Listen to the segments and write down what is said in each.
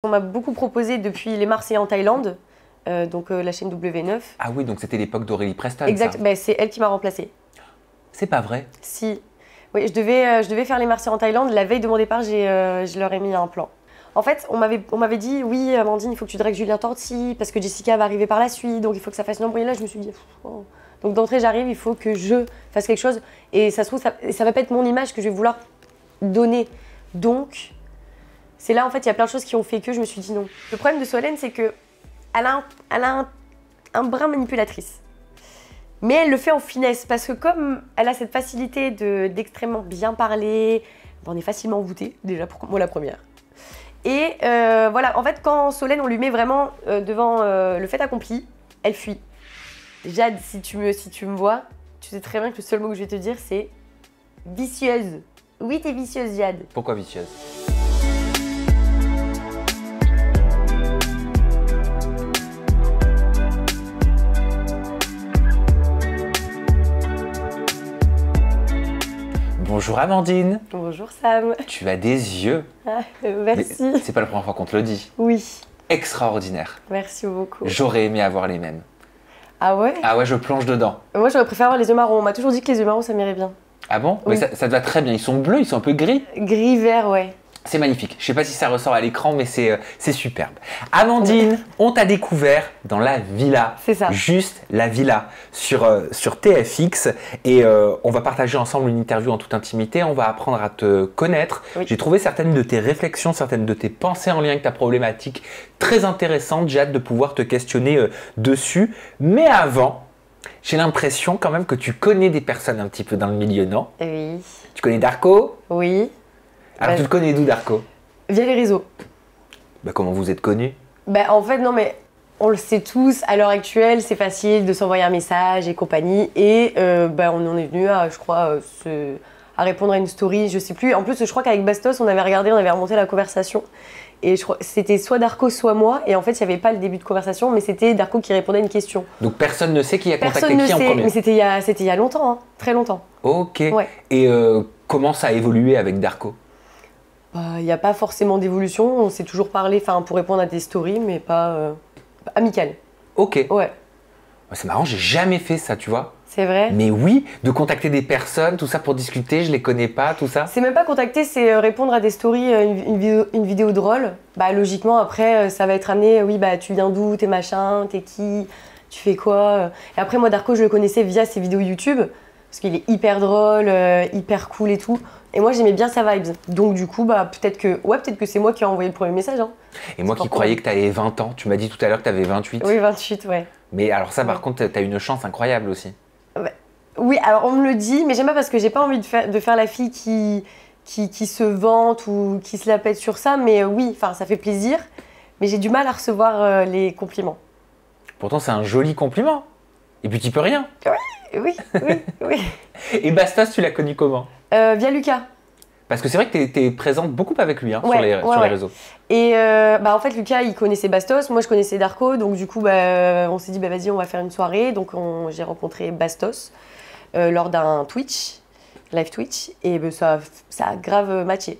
On m'a beaucoup proposé depuis Les Marseillais en Thaïlande, donc la chaîne W9. Ah oui, donc c'était l'époque d'Aurélie Preston. Exact, bah, c'est elle qui m'a remplacée. C'est pas vrai? Si. Oui, je devais faire Les Marseillais en Thaïlande. La veille de mon départ, je leur ai mis un plan. En fait, on m'avait dit, oui, Amandine, il faut que tu dragues Julien Torti, parce que Jessica va arriver par la suite, donc il faut que ça fasse une embrouille. Là, je me suis dit, oh. Donc d'entrée, j'arrive, il faut que je fasse quelque chose. Et ça se trouve, ça va pas être mon image que je vais vouloir donner. Donc, c'est là, en fait, il y a plein de choses qui ont fait que je me suis dit non. Le problème de Solène, c'est qu'elle a un brin manipulatrice. Mais elle le fait en finesse, parce que comme elle a cette facilité d'extrêmement bien parler, on est facilement envoûté, déjà pour moi la première. Et voilà, en fait, quand Solène, on lui met vraiment devant le fait accompli, elle fuit. Jade, si tu me vois, tu sais très bien que le seul mot que je vais te dire, c'est vicieuse. Oui, t'es vicieuse, Jade. Pourquoi vicieuse? Bonjour Amandine. Bonjour Sam. Tu as des yeux. Ah, merci. C'est pas la première fois qu'on te le dit. Oui. Extraordinaire. Merci beaucoup. J'aurais aimé avoir les mêmes. Ah ouais? Ah ouais, je plonge dedans. Moi, j'aurais préféré avoir les yeux marrons. On m'a toujours dit que les yeux marrons, ça m'irait bien. Ah bon? Oui. Mais ça te va très bien. Ils sont bleus, ils sont un peu gris. Gris-vert, ouais. C'est magnifique. Je sais pas si ça ressort à l'écran, mais c'est superbe. Amandine, on t'a découvert dans la villa. C'est ça. Juste la villa sur TFX. Et on va partager ensemble une interview en toute intimité. On va apprendre à te connaître. Oui. J'ai trouvé certaines de tes réflexions, certaines de tes pensées en lien avec ta problématique très intéressantes. J'ai hâte de pouvoir te questionner dessus. Mais avant, j'ai l'impression quand même que tu connais des personnes un petit peu dans le milieu, non? Oui. Tu connais Darko? Oui. Alors tu le connais d'où, Darko? Via les réseaux. Bah, comment vous êtes connus? Bah, en fait, non, mais on le sait tous, à l'heure actuelle, c'est facile de s'envoyer un message et compagnie. Et bah, on en est venu à, je crois, à répondre à une story, je sais plus. En plus, je crois qu'avec Bastos, on avait regardé, on avait remonté la conversation. Et je crois c'était soit Darko, soit moi. Et en fait, il n'y avait pas le début de conversation, mais c'était Darko qui répondait à une question. Donc personne ne sait qui a contacté Personne ne qui en sait, premier? mais c'était il y a longtemps, hein, très longtemps. Ok. Ouais. Et comment ça a évolué avec Darko? Il n'y a pas forcément d'évolution, on s'est toujours parlé pour répondre à des stories, mais pas amical. Ok. Ouais. C'est marrant, j'ai jamais fait ça, tu vois. C'est vrai? Mais oui, de contacter des personnes, tout ça pour discuter, je les connais pas, tout ça. C'est même pas contacter, c'est répondre à des stories, une vidéo drôle. Bah logiquement après ça va être amené, oui bah tu viens d'où, t'es machin, t'es qui, tu fais quoi. Et après moi Darko je le connaissais via ses vidéos YouTube, parce qu'il est hyper drôle, hyper cool et tout. Et moi j'aimais bien sa vibes. Donc du coup bah peut-être que c'est moi qui ai envoyé le premier message. Hein. Et moi qui croyais que tu avais 20 ans, tu m'as dit tout à l'heure que tu avais 28. Oui 28 ouais. Mais alors ça par contre tu as une chance incroyable aussi. Oui, alors on me le dit, mais j'aime pas parce que j'ai pas envie de faire la fille qui se vante ou qui se la pète sur ça, mais oui, ça fait plaisir, mais j'ai du mal à recevoir les compliments. Pourtant c'est un joli compliment, et puis tu peux rien. Oui. Et Bastos, tu l'as connu comment? Via Lucas. Parce que c'est vrai que tu es présente beaucoup avec lui sur les réseaux. Et en fait, Lucas, il connaissait Bastos, moi je connaissais Darko, donc du coup, on s'est dit, vas-y, on va faire une soirée. Donc j'ai rencontré Bastos lors d'un live Twitch, et ça a grave matché.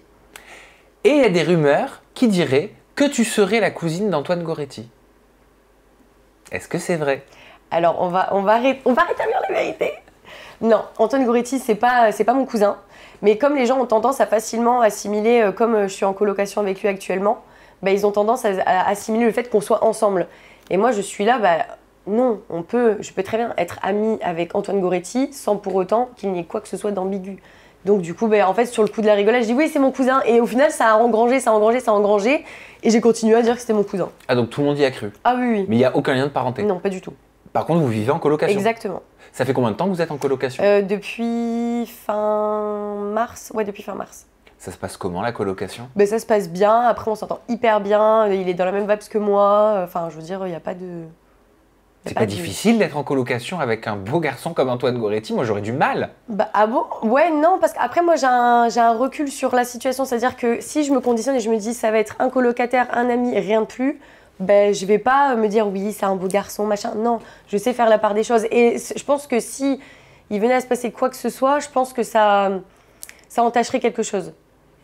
Et il y a des rumeurs qui diraient que tu serais la cousine d'Antoine Goretti. Est-ce que c'est vrai? Alors, on va rétablir la vérité. Non, Antoine Goretti, c'est pas mon cousin. Mais comme les gens ont tendance à facilement assimiler, comme je suis en colocation avec lui actuellement, ils ont tendance à assimiler le fait qu'on soit ensemble. Et moi, je suis là, non, je peux très bien être amie avec Antoine Goretti sans pour autant qu'il n'y ait quoi que ce soit d'ambigu. Donc du coup, en fait, sur le coup de la rigolade, je dis oui, c'est mon cousin. Et au final, ça a engrangé. Et j'ai continué à dire que c'était mon cousin. Ah, donc tout le monde y a cru? Ah oui. Mais il n'y a aucun lien de parenté? Non, pas du tout. Par contre, vous vivez en colocation? Exactement. Ça fait combien de temps que vous êtes en colocation? Depuis fin mars. Ouais, depuis fin mars. Ça se passe comment, la colocation? Ça se passe bien. Après, on s'entend hyper bien. Il est dans la même vibes que moi. Je veux dire, il n'y a pas de... C'est pas difficile d'être en colocation avec un beau garçon comme Antoine Goretti? Moi, j'aurais du mal. Ah bon? Ouais, non, parce qu'après, moi, j'ai un recul sur la situation. C'est-à-dire que si je me conditionne et je me dis, ça va être un colocataire, un ami et rien de plus, je vais pas me dire, oui, c'est un beau garçon, machin. Non, je sais faire la part des choses. Et je pense que si il venait à se passer quoi que ce soit, je pense que ça entacherait quelque chose.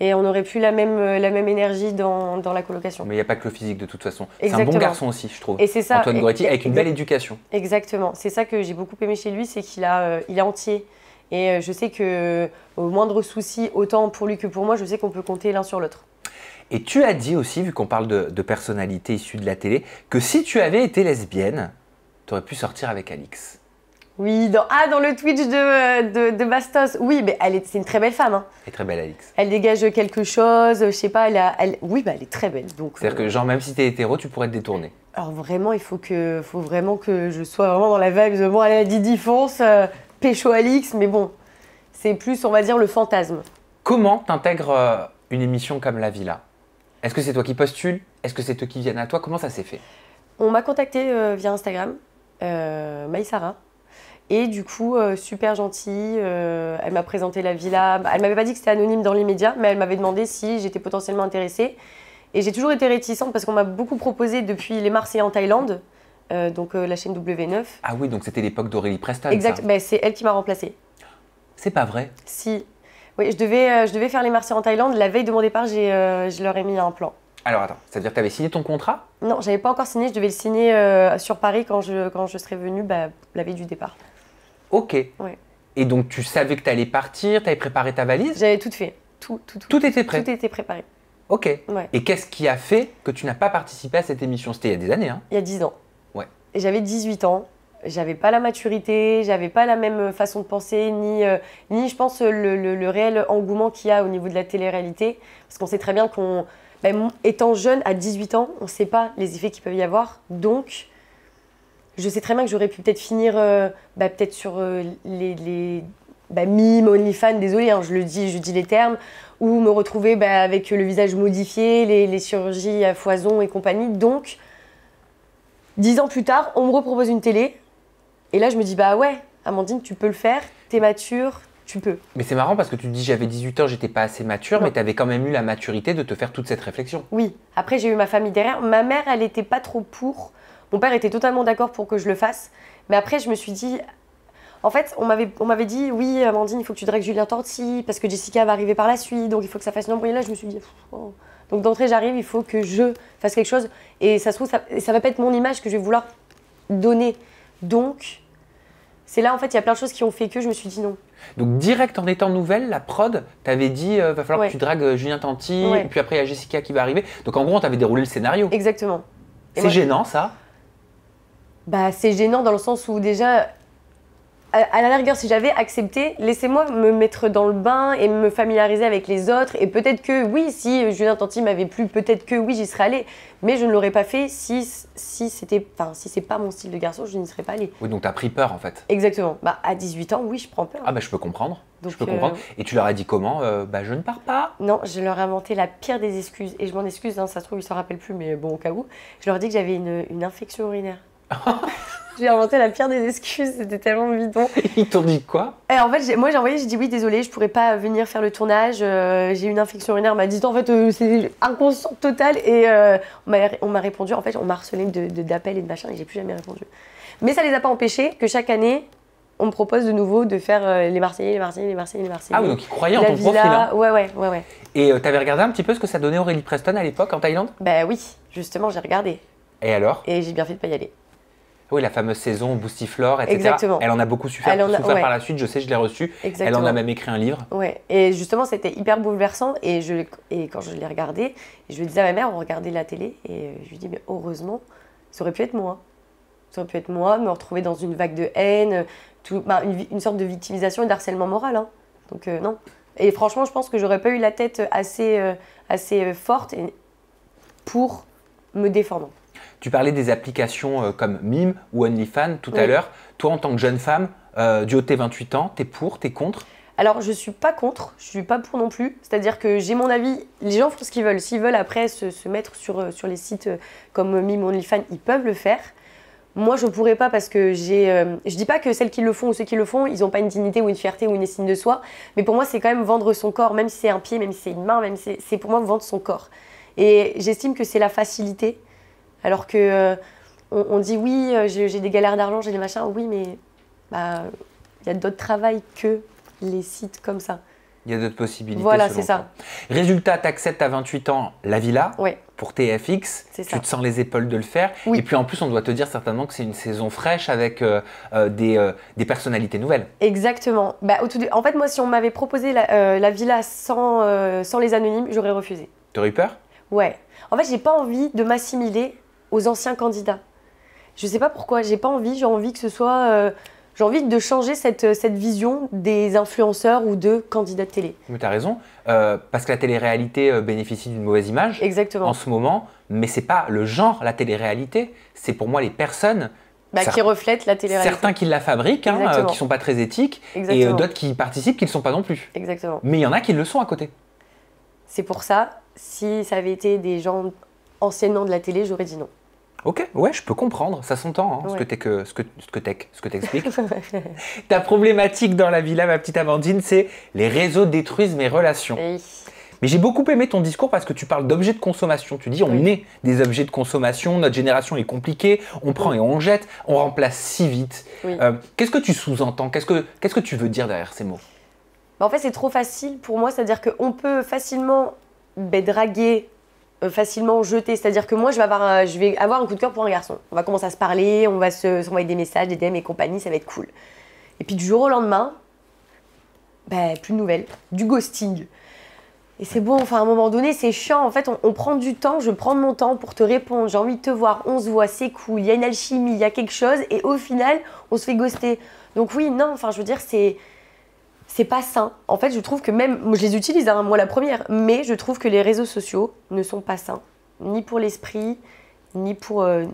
Et on n'aurait plus la même énergie dans la colocation. Mais il n'y a pas que le physique de toute façon. Exactement. C'est un bon garçon aussi, je trouve. Et c'est ça. Antoine Goretti, avec une belle éducation. Exactement. C'est ça que j'ai beaucoup aimé chez lui, c'est qu'il il est entier. Et je sais qu'au moindre souci, autant pour lui que pour moi, je sais qu'on peut compter l'un sur l'autre. Et tu as dit aussi, vu qu'on parle de personnalités issues de la télé, que si tu avais été lesbienne, tu aurais pu sortir avec Alix. Oui, dans le Twitch de Bastos. Oui, mais c'est une très belle femme. Hein. Elle est très belle, Alix. Elle dégage quelque chose, je sais pas, oui, elle est très belle. C'est-à-dire que genre, même si tu es hétéro, tu pourrais te détourner. Alors vraiment, il faut vraiment que je sois vraiment dans la vibe de bon, allez, Didi fonce, pécho Alix, mais bon, c'est plus, on va dire, le fantasme. Comment t'intègres une émission comme La Villa? Est-ce que c'est toi qui postules? Est-ce que c'est eux qui viennent à toi? Comment ça s'est fait? On m'a contacté via Instagram, Maïsara. Et du coup, super gentille, elle m'a présenté La Villa. Elle m'avait pas dit que c'était anonyme dans l'immédiat, mais elle m'avait demandé si j'étais potentiellement intéressée. Et j'ai toujours été réticente parce qu'on m'a beaucoup proposé depuis Les Marseillais en Thaïlande, donc la chaîne W9. Ah oui, donc c'était l'époque d'Aurélie Preston. Exact, bah, c'est elle qui m'a remplacée. C'est pas vrai? Si. Oui, je devais faire Les Marseillais en Thaïlande. La veille de mon départ, je leur ai mis un plan. Alors attends, ça veut dire que tu avais signé ton contrat? Non, j'avais pas encore signé, je devais le signer sur Paris quand je serais venue, la veille du départ. Ok. Ouais. Et donc tu savais que tu allais partir, tu avais préparé ta valise? J'avais tout fait. Tout était prêt? Tout était préparé. Ok. Ouais. Et qu'est-ce qui a fait que tu n'as pas participé à cette émission? C'était il y a des années, hein? Il y a 10 ans. Ouais. Et j'avais 18 ans. J'avais pas la maturité, j'avais pas la même façon de penser, ni je pense, le réel engouement qu'il y a au niveau de la télé-réalité. Parce qu'on sait très bien étant jeune, à 18 ans, on sait pas les effets qu'il peut y avoir. Donc, je sais très bien que j'aurais pu peut-être finir peut-être sur les mimes, OnlyFans, désolé, hein, je dis les termes, ou me retrouver avec le visage modifié, les chirurgies à foison et compagnie. Donc, 10 ans plus tard, on me repropose une télé. Et là, je me dis, bah ouais, Amandine, tu peux le faire, t'es mature, tu peux. Mais c'est marrant parce que tu dis j'avais 18 ans, j'étais pas assez mature, Non. mais tu avais quand même eu la maturité de te faire toute cette réflexion. Oui, après j'ai eu ma famille derrière. Ma mère, elle était pas trop pour. Mon père était totalement d'accord pour que je le fasse. Mais après, je me suis dit... En fait, on m'avait dit, oui, Amandine, il faut que tu dragues Julien Torti, parce que Jessica va arriver par la suite, donc il faut que ça fasse une embrouille. Là, je me suis dit... Oh. Donc d'entrée, j'arrive, il faut que je fasse quelque chose. Et ça se trouve, ça va pas être mon image que je vais vouloir donner. Donc... C'est là, en fait, il y a plein de choses qui ont fait que je me suis dit non. Donc, direct en étant nouvelle, la prod t'avait dit va falloir que tu dragues Julien Tanti, et puis après, il y a Jessica qui va arriver. Donc, en gros, on t'avait déroulé le scénario. Exactement. C'est gênant, ça? Bah, c'est gênant dans le sens où, déjà, à la rigueur, si j'avais accepté, laissez-moi me mettre dans le bain et me familiariser avec les autres. Et peut-être que, oui, si Julien Tanti m'avait plu, peut-être que, oui, j'y serais allée. Mais je ne l'aurais pas fait si c'est pas mon style de garçon, je n'y serais pas allée. Oui, donc tu as pris peur, en fait. Exactement. Bah, à 18 ans, oui, je prends peur. Ah bah, je peux comprendre. Donc, je peux comprendre. Et tu leur as dit comment? Je ne pars pas. Non, je leur ai inventé la pire des excuses. Et je m'en excuse, hein, ça se trouve, ils ne s'en rappellent plus, mais bon, au cas où. Je leur ai dit que j'avais une infection urinaire. J'ai inventé la pire des excuses, c'était tellement bidon. Ils t'ont dit quoi? Et en fait, moi j'ai envoyé, j'ai dit oui, désolé, je pourrais pas venir faire le tournage, j'ai une infection urinaire. On m'a dit en fait, c'est inconscient total. Et on m'a répondu, en fait, on m'a harcelé d'appels et de machin, et j'ai plus jamais répondu. Mais ça les a pas empêchés que chaque année, on me propose de nouveau de faire les Marseillais, les Marseillais, les Marseillais, les Marseillais. Ah oui, donc ils croyaient en La ton Villa, profil. Hein. Ouais. Et t'avais regardé un petit peu ce que ça donnait Aurélie Preston à l'époque en Thaïlande? Bah oui, justement, j'ai regardé. Et alors? Et j'ai bien fait de pas y aller. Oui, la fameuse saison Boostiflore, etc. Exactement. Elle en a beaucoup souffert par la suite, je sais, je l'ai reçue. Elle en a même écrit un livre. Ouais, et justement, c'était hyper bouleversant. Et quand je l'ai regardé, je le disais à ma mère, on regardait la télé, et je lui dis, mais heureusement, ça aurait pu être moi. Ça aurait pu être moi, me retrouver dans une vague de haine, une sorte de victimisation et d'harcèlement moral. Hein. Donc non. Et franchement, je pense que j'aurais pas eu la tête assez forte pour me défendre. Tu parlais des applications comme Mime ou OnlyFans tout à l'heure. Toi, en tant que jeune femme, du haut de tes 28 ans, t'es pour, t'es contre? Alors, je suis pas contre, je suis pas pour non plus. C'est-à-dire que j'ai mon avis, les gens font ce qu'ils veulent. S'ils veulent après se mettre sur les sites comme Mime ou OnlyFans, ils peuvent le faire. Moi, je pourrais pas parce que je dis pas que celles qui le font ou ceux qui le font, ils ont pas une dignité ou une fierté ou une estime de soi. Mais pour moi, c'est quand même vendre son corps, même si c'est un pied, même si c'est une main, même si c'est pour moi vendre son corps. Et j'estime que c'est la facilité. Alors que on dit oui, j'ai des galères d'argent, j'ai des machins. Oui, mais il y a d'autres travails que les sites comme ça. Il y a d'autres possibilités. Voilà, selon c'est ça. toi. Résultat, tu acceptes à 28 ans la villa Ouais, pour TFX. c'est Tu ça. te sens les épaules de le faire. Oui. Et puis en plus, on doit te dire certainement que c'est une saison fraîche avec des personnalités nouvelles. Exactement. Bah, en fait, moi, si on m'avait proposé la villa sans les anonymes, j'aurais refusé. T'aurais eu peur? Ouais. En fait, j'ai pas envie de m'assimiler aux anciens candidats. Je sais pas pourquoi, j'ai pas envie, j'ai envie que ce soit. J'ai envie de changer cette vision des influenceurs ou de candidats de télé. Mais tu as raison, parce que la télé-réalité bénéficie d'une mauvaise image Exactement. en ce moment, mais c'est pas le genre, la télé-réalité, c'est pour moi les personnes, Bah, qui reflètent la télé-réalité. certains qui la fabriquent, hein, Exactement. qui sont pas très éthiques, et Exactement. d'autres qui y participent qui ne le sont pas non plus. Exactement. Mais il y en a qui le sont à côté. C'est pour ça, si ça avait été des gens anciennement de la télé, j'aurais dit non. Ok, ouais, je peux comprendre, ça s'entend, hein, Ouais. ce que t'expliques. Ta problématique dans la villa, ma petite Amandine, c'est les réseaux détruisent mes relations. Et- Mais j'ai beaucoup aimé ton discours parce que tu parles d'objets de consommation. Tu dis on Oui. est des objets de consommation, notre génération est compliquée, on prend et on jette, on remplace si vite. Oui. Qu'est-ce que tu sous-entends? Qu'est-ce que tu veux dire derrière ces mots? Bah, en fait, c'est trop facile pour moi, c'est-à-dire qu'on peut facilement draguer, facilement jeter. C'est-à-dire que moi, je vais avoir un coup de cœur pour un garçon. On va commencer à se parler, on va s'envoyer des messages, des DM et compagnie, ça va être cool. Et puis du jour au lendemain, bah, plus de nouvelles, du ghosting. Et c'est bon, enfin à un moment donné, c'est chiant. En fait, on prend du temps, je prends mon temps pour te répondre. J'ai envie de te voir, on se voit, c'est cool, il y a une alchimie, il y a quelque chose. Et au final, on se fait ghoster. Donc oui, non, enfin je veux dire, c'est pas sain. En fait, je trouve que même, moi, je les utilise, hein, moi la première, mais je trouve que les réseaux sociaux ne sont pas sains, ni pour l'esprit, ni pour le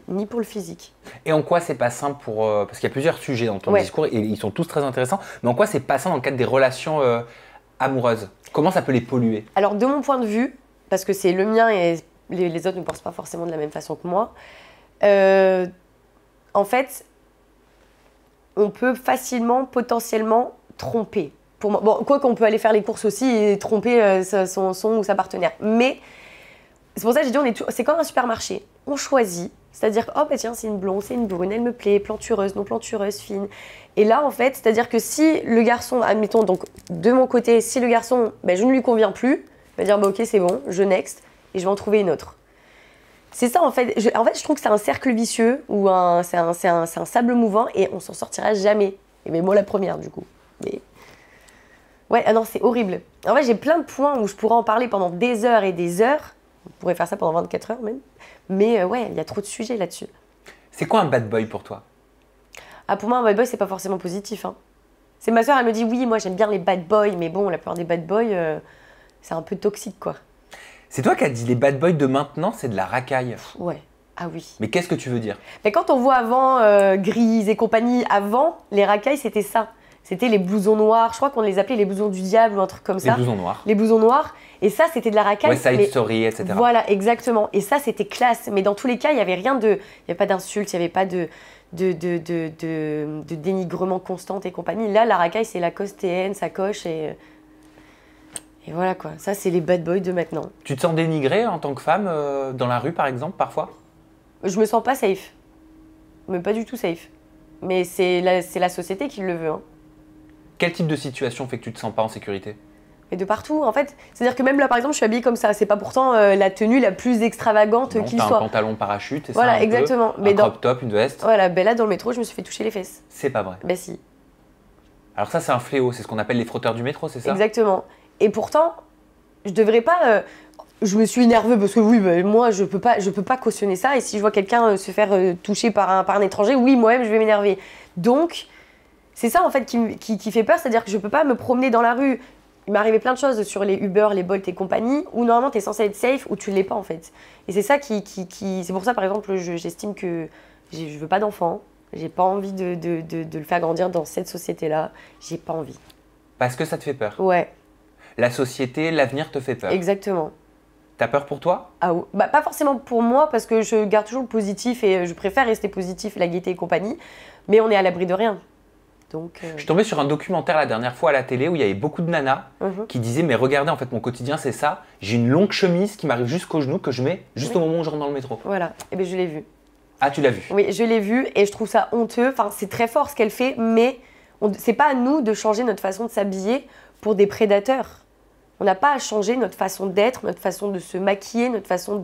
physique. Et en quoi c'est pas sain pour... parce qu'il y a plusieurs sujets dans ton Ouais. discours et ils sont tous très intéressants, mais en quoi c'est pas sain dans le cadre des relations amoureuses? Comment ça peut les polluer? Alors, de mon point de vue, parce que c'est le mien et les autres ne pensent pas forcément de la même façon que moi, en fait, on peut facilement, potentiellement, tromper. Pour moi. Bon, quoi qu'on peut aller faire les courses aussi et tromper son ou sa partenaire. Mais c'est pour ça que j'ai dit, c'est comme un supermarché. On choisit, c'est-à-dire, oh bah tiens, c'est une blonde, c'est une brune, elle me plaît, plantureuse, non plantureuse, fine. Et là, en fait, c'est-à-dire que si le garçon, admettons, donc de mon côté, si le garçon, ben, je ne lui conviens plus, il va dire, bah, ok, c'est bon, je next, et je vais en trouver une autre. C'est ça, en fait. Je trouve que c'est un cercle vicieux, ou c'est un sable mouvant, et on s'en sortira jamais. Et mais moi, la première, du coup. Mais... ouais, ah non, c'est horrible. En fait, j'ai plein de points où je pourrais en parler pendant des heures et des heures. On pourrait faire ça pendant 24 heures même. Mais ouais, il y a trop de sujets là-dessus. C'est quoi un bad boy pour toi? Ah, pour moi, un bad boy, c'est pas forcément positif. Hein. C'est ma soeur, elle me dit oui, moi j'aime bien les bad boys, mais bon, la plupart des bad boys, c'est un peu toxique, quoi. C'est toi qui as dit les bad boys de maintenant, c'est de la racaille. Ouais. Ah oui. Mais qu'est-ce que tu veux dire? Mais quand on voit avant Grise et compagnie, avant, les racailles, c'était ça. C'était les blousons noirs. Je crois qu'on les appelait les blousons du diable ou un truc comme Les ça. blousons noirs. Les blousons noirs. Et ça, c'était de la racaille. West Side mais- Story, etc. Voilà, exactement. Et ça, c'était classe. Mais dans tous les cas, il n'y avait rien de... Il n'y avait pas d'insultes, il n'y avait pas de dénigrement constant et compagnie. Là, la racaille, c'est Lacoste, TN, sacoche et voilà quoi. Ça, c'est les bad boys de maintenant. Tu te sens dénigrée en tant que femme dans la rue, par exemple, parfois? Je me sens pas safe. Mais pas du tout safe. Mais c'est la société qui le veut. Hein. Quel type de situation fait que tu te sens pas en sécurité? Mais de partout, en fait. C'est-à-dire que même là, par exemple, je suis habillée comme ça. C'est pas pourtant la tenue la plus extravagante Non, qu'il t'as un soit. pantalon parachute, c'est Voilà, ça un peu exactement. Un Mais dans... crop top, une veste? Voilà, ben là, dans le métro, je me suis fait toucher les fesses. C'est pas vrai. Ben si. Alors ça, c'est un fléau, c'est ce qu'on appelle les frotteurs du métro, c'est ça? Exactement. Et pourtant, je devrais pas... je me suis énervée parce que oui, ben, moi, je peux pas cautionner ça. Et si je vois quelqu'un se faire toucher par un étranger, oui, moi-même, je vais m'énerver. Donc, c'est ça, en fait, qui fait peur. C'est-à-dire que je peux pas me promener dans la rue. Il m'est arrivé plein de choses sur les Uber, les Bolt et compagnie, où normalement, tu es censé être safe, ou tu l'es pas, en fait. Et c'est ça c'est pour ça, par exemple, j'estime que je veux pas d'enfant. J'ai pas envie de le faire grandir dans cette société-là. J'ai pas envie. Parce que ça te fait peur. Ouais, La société, l'avenir te fait peur. exactement. T'as peur pour toi? Ah, bah, pas forcément pour moi, parce que je garde toujours le positif et je préfère rester positif, la gaieté et compagnie. Mais on est à l'abri de rien. Donc, Je suis tombé sur un documentaire la dernière fois à la télé où il y avait beaucoup de nanas qui disaient mais regardez, en fait mon quotidien c'est ça, j'ai une longue chemise qui m'arrive jusqu'aux genoux que je mets juste au moment où je rentre dans le métro. voilà, et bien je l'ai vu. Ah, tu l'as vu? Oui, je l'ai vu et je trouve ça honteux. Enfin, c'est très fort ce qu'elle fait, mais c'est pas à nous de changer notre façon de s'habiller pour des prédateurs. On n'a pas à changer notre façon d'être, notre façon de se maquiller, notre façon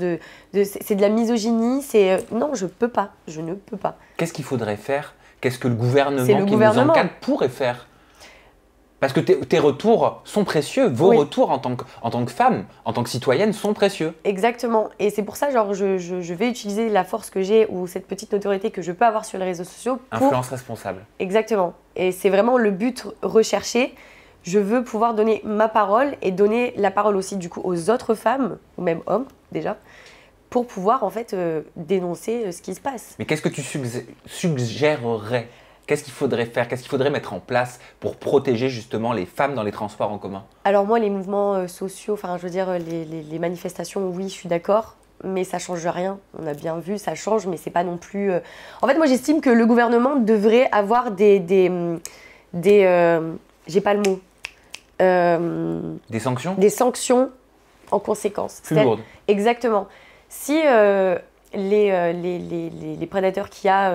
c'est de la misogynie, non, je peux pas, je ne peux pas. Qu'est-ce qu'il faudrait faire? Qu'est-ce que le gouvernement nous encadre pourrait faire? Parce que tes retours sont précieux, vos retours en tant que femme, en tant que citoyenne sont précieux. Exactement, et c'est pour ça, genre, je vais utiliser la force que j'ai ou cette petite notoriété que je peux avoir sur les réseaux sociaux pour… Influence responsable. Exactement, et c'est vraiment le but recherché. Je veux pouvoir donner ma parole et donner la parole aussi du coup aux autres femmes, ou même hommes déjà, pour pouvoir en fait dénoncer ce qui se passe. Mais qu'est-ce que tu suggérerais? Qu'est-ce qu'il faudrait faire? Qu'est-ce qu'il faudrait mettre en place pour protéger justement les femmes dans les transports en commun? Alors moi, les mouvements sociaux, enfin je veux dire les manifestations, oui, je suis d'accord, mais ça change rien. On a bien vu, ça change, mais c'est pas non plus… En fait, moi j'estime que le gouvernement devrait avoir j'ai pas le mot. Des sanctions? Des sanctions en conséquence. Plus lourdes. Exactement. Si les prédateurs qu'il y a,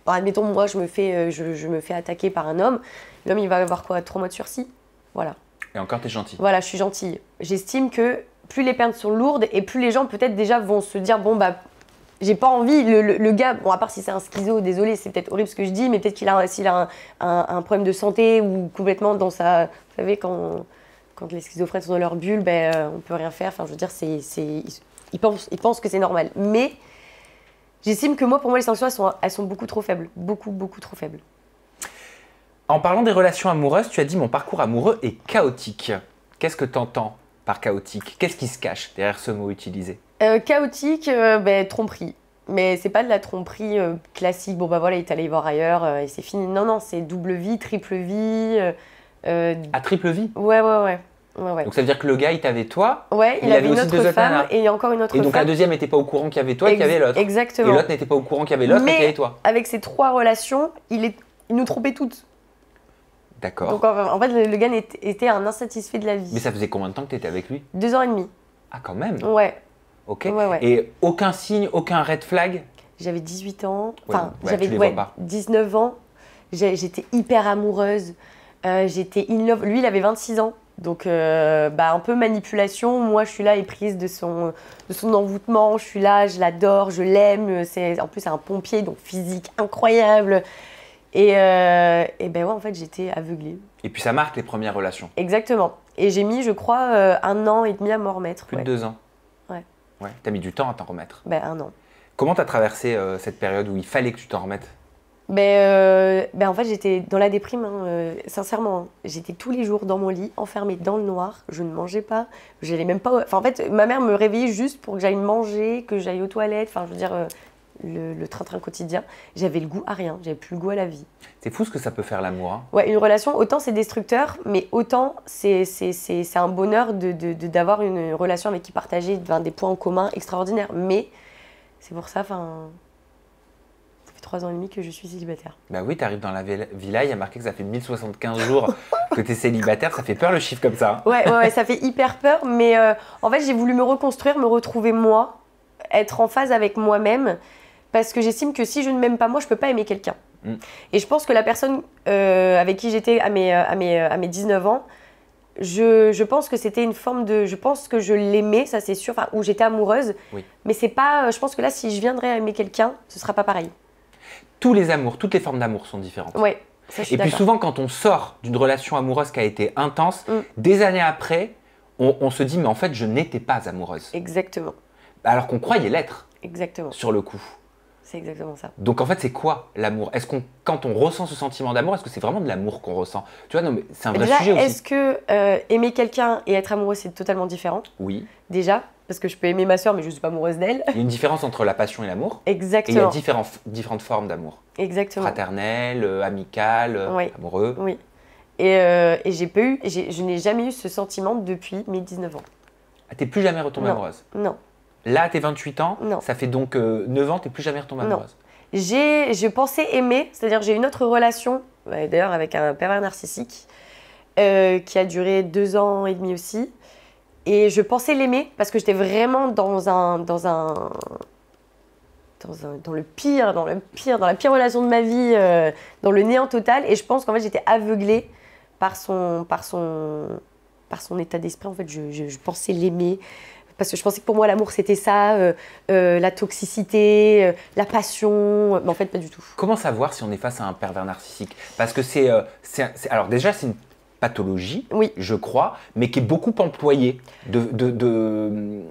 admettons moi je me fais attaquer par un homme, l'homme il va avoir quoi, 3 mois de sursis? Voilà. Et encore t'es gentille. Voilà, je suis gentille. J'estime que plus les peines sont lourdes et plus les gens peut-être déjà vont se dire bon bah j'ai pas envie, le gars, bon à part si c'est un schizo, désolé c'est peut-être horrible ce que je dis, mais peut-être s'il a un problème de santé ou complètement dans sa… Vous savez quand les schizophrènes sont dans leur bulle, on peut rien faire, enfin je veux dire, ils pensent que c'est normal. Mais j'estime que pour moi les sanctions elles sont beaucoup trop faibles, beaucoup trop faibles. En parlant des relations amoureuses, tu as dit mon parcours amoureux est chaotique. Qu'est-ce que tu entends par chaotique? Qu'est-ce qui se cache derrière ce mot utilisé? Chaotique, tromperie. Mais c'est pas de la tromperie classique, bon bah voilà, il est allé voir ailleurs et c'est fini. Non, non, c'est double vie, triple vie. À triple vie? Ouais. Donc ça veut dire que le gars, il t'avait toi, ouais, il avait aussi une autre deux autres femme nanas. et il y a encore une autre femme. Et donc la deuxième n'était pas au courant qu'il y avait toi et qu'il y avait l'autre. Exactement. Et l'autre n'était pas au courant qu'il y avait l'autre et qu'il y avait toi. Avec ces 3 relations, il nous trompait toutes. D'accord. Donc en fait, le gars était un insatisfait de la vie. Mais ça faisait combien de temps que tu étais avec lui? 2 ans et demi. Ah quand même. Ouais. Ok. Ouais. Et aucun signe, aucun red flag? J'avais 18 ans, tu les vois pas. 19 ans. J'étais hyper amoureuse. J'étais in love. Lui, il avait 26 ans. Donc, un peu manipulation. Moi, je suis là éprise de son envoûtement. Je suis là, je l'adore, je l'aime. En plus, c'est un pompier, donc physique incroyable. Et en fait, j'étais aveuglée. Et puis ça marque les premières relations. Exactement. Et j'ai mis, je crois, 1 an et demi à m'en remettre. Plus de 2 ans. Ouais. T'as mis du temps à t'en remettre. 1 an. Comment t'as traversé cette période où il fallait que tu t'en remettes? En fait, j'étais dans la déprime, sincèrement. J'étais tous les jours dans mon lit, enfermée dans le noir. Je ne mangeais pas. J'allais même pas… Enfin, en fait, ma mère me réveillait juste pour que j'aille manger, que j'aille aux toilettes. Enfin, je veux dire, le train-train quotidien. J'avais le goût à rien. J'avais plus le goût à la vie. C'est fou ce que ça peut faire l'amour. Hein. Ouais, une relation, autant c'est destructeur, mais autant c'est un bonheur d'avoir une relation avec qui partager des points en commun extraordinaires. Mais c'est pour ça, ça fait 3 ans et demi que je suis célibataire. Bah oui, t'arrives dans la villa, il y a marqué que ça fait 1075 jours que t'es célibataire. Ça fait peur le chiffre comme ça. Ouais, ça fait hyper peur. Mais en fait, j'ai voulu me reconstruire, me retrouver moi, être en phase avec moi-même. Parce que j'estime que si je ne m'aime pas moi, je ne peux pas aimer quelqu'un. Et je pense que la personne avec qui j'étais à mes 19 ans, je pense que c'était une forme de… Je pense que je l'aimais, ça c'est sûr, où j'étais amoureuse. Oui. Mais c'est pas… Je pense que là, si je viendrais aimer quelqu'un, ce ne sera pas pareil. Tous les amours, toutes les formes d'amour sont différentes. Ouais, ça, je suis Et puis d'accord. souvent, quand on sort d'une relation amoureuse qui a été intense, des années après, on se dit « mais en fait, je n'étais pas amoureuse ». Exactement. Alors qu'on croyait l'être. Exactement. Sur le coup. C'est exactement ça. Donc en fait, c'est quoi l'amour? Est-ce quand on ressent ce sentiment d'amour, est-ce que c'est vraiment de l'amour qu'on ressent? Tu vois, non, mais c'est un vrai sujet aussi. Est-ce que aimer quelqu'un et être amoureux, c'est totalement différent? Oui. Déjà, parce que je peux aimer ma soeur, mais je ne suis pas amoureuse d'elle. Il y a une différence entre la passion et l'amour. Exactement. Et il y a différentes formes d'amour. Exactement. Fraternel, amical, Oui. amoureux. Oui. Et je n'ai jamais eu ce sentiment depuis mes 19 ans. Ah, t'es plus jamais retombée amoureuse? Non. Là, t'es 28 ans, non. Ça fait donc 9 ans, t'es plus jamais retombée amoureuse? Je pensais aimer, c'est-à-dire j'ai une autre relation, d'ailleurs avec un pervers narcissique, qui a duré 2 ans et demi aussi. Et je pensais l'aimer parce que j'étais vraiment dans la pire relation de ma vie, dans le néant total. Et je pense qu'en fait j'étais aveuglée par son état d'esprit, en fait, je pensais l'aimer. Parce que je pensais que pour moi, l'amour, c'était ça, la toxicité, la passion. Mais en fait, pas du tout. Comment savoir si on est face à un pervers narcissique? Parce que alors déjà, c'est une pathologie, Oui. je crois, mais qui est beaucoup employée